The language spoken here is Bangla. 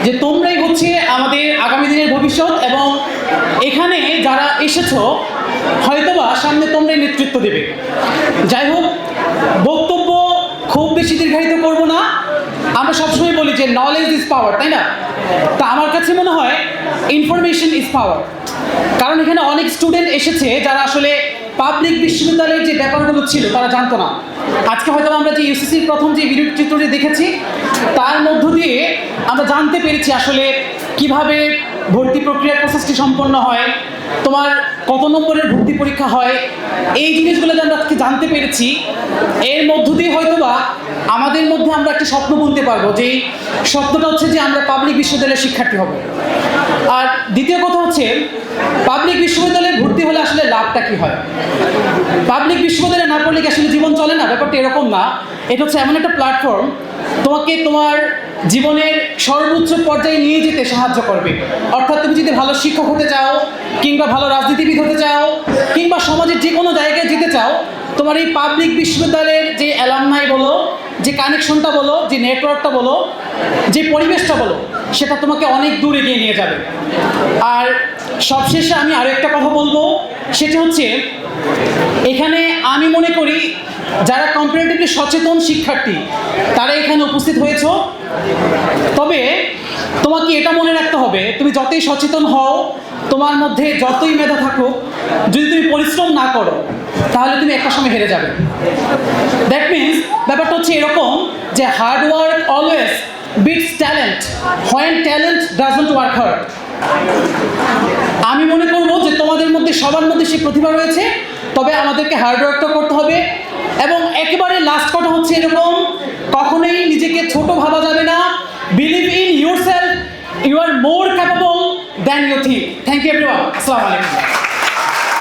যে তোমরাই হচ্ছে আমাদের আগামী দিনের ভবিষ্যৎ, এবং এখানে যারা এসেছো হয়তোবা সামনে তোমরাই নেতৃত্ব দেবে। যাই হোক, বক্তব্য খুব বেশি দীর্ঘায়িত করব না। আমরা সবসময় বলি যে নলেজ ইজ পাওয়ার, তাই না? তা আমার কাছে মনে হয় ইনফরমেশন ইজ পাওয়ার। কারণ এখানে অনেক স্টুডেন্ট এসেছে যারা আসলে পাবলিক বিশ্ববিদ্যালয়ের যে ব্যাপারগুলো ছিল তারা জানতো না। আজকে হয়তো আমরা যে ইউসিসির প্রথম যে ভিডিও চিত্রটি দেখেছি তার মধ্য দিয়ে আমরা জানতে পেরেছি আসলে কিভাবে ভর্তি প্রক্রিয়ার প্রসেসটি সম্পন্ন হয়, তোমার কত নম্বরের ভর্তি পরীক্ষা হয়, এই জিনিসগুলো যে আমরা আজকে জানতে পেরেছি। এর মধ্য দিয়ে হয়তোবা আমাদের মধ্যে আমরা একটা স্বপ্ন বুনতে পারবো, যে স্বপ্নটা হচ্ছে যে আমরা পাবলিক বিশ্ববিদ্যালয়ের শিক্ষার্থী হব। আর দ্বিতীয় কথা হচ্ছে, পাবলিক বিশ্ববিদ্যালয়ে ভর্তি হলে আসলে লাভটা কী হয়? পাবলিক বিশ্ববিদ্যালয়ে না পড়লে কি আসলে জীবন চলে না? ব্যাপারটা এরকম না। এটা হচ্ছে এমন একটা প্ল্যাটফর্ম তোমাকে তোমার জীবনের সর্বোচ্চ পর্যায়ে নিয়ে যেতে সাহায্য করবে। অর্থাৎ তুমি যদি ভালো শিক্ষক হতে চাও, কিংবা ভালো রাজনীতিবিদ হতে চাও, কিংবা সমাজের যে কোনো জায়গায় যেতে চাও, তোমার এই পাবলিক বিশ্ববিদ্যালয়ের যে অ্যালামনাই বলো, যে কানেকশনটা বলো, যে নেটওয়ার্কটা বলো, যে পরিবেশটা বলো, সেটা তোমাকে অনেক দূর এগিয়ে নিয়ে যাবে। আর সবশেষে আমি আরও একটা কথা বলবো, সেটা হচ্ছে এখানে আমি মনে করি যারা কম্পারেটিভলি সচেতন শিক্ষার্থী তারা এখানে উপস্থিত হয়েছ। তবে তোমাকে এটা মনে রাখতে হবে, তুমি যতই সচেতন হও, তোমার মধ্যে যতই মেধা থাকুক, যদি তুমি পরিশ্রম না করো তাহলে তুমি একটা সময় হেরে যাবে। দ্যাট মিনস ব্যাপারটা হচ্ছে এরকম যে hard work always beats talent when talent doesn't work hard. আমি মনে করবো যে তোমাদের মধ্যে সবার মধ্যে সেই প্রতিভা রয়েছে, তবে আমাদেরকে হার্ডওয়ার্কটা করতে হবে। এবং একেবারে লাস্ট কথা হচ্ছে এরকম, কখনোই নিজেকে ছোট ভাবা যাবে না। Believe in yourself, you are more capable than you think. Thank you everyone. আসসালামু আলাইকুম।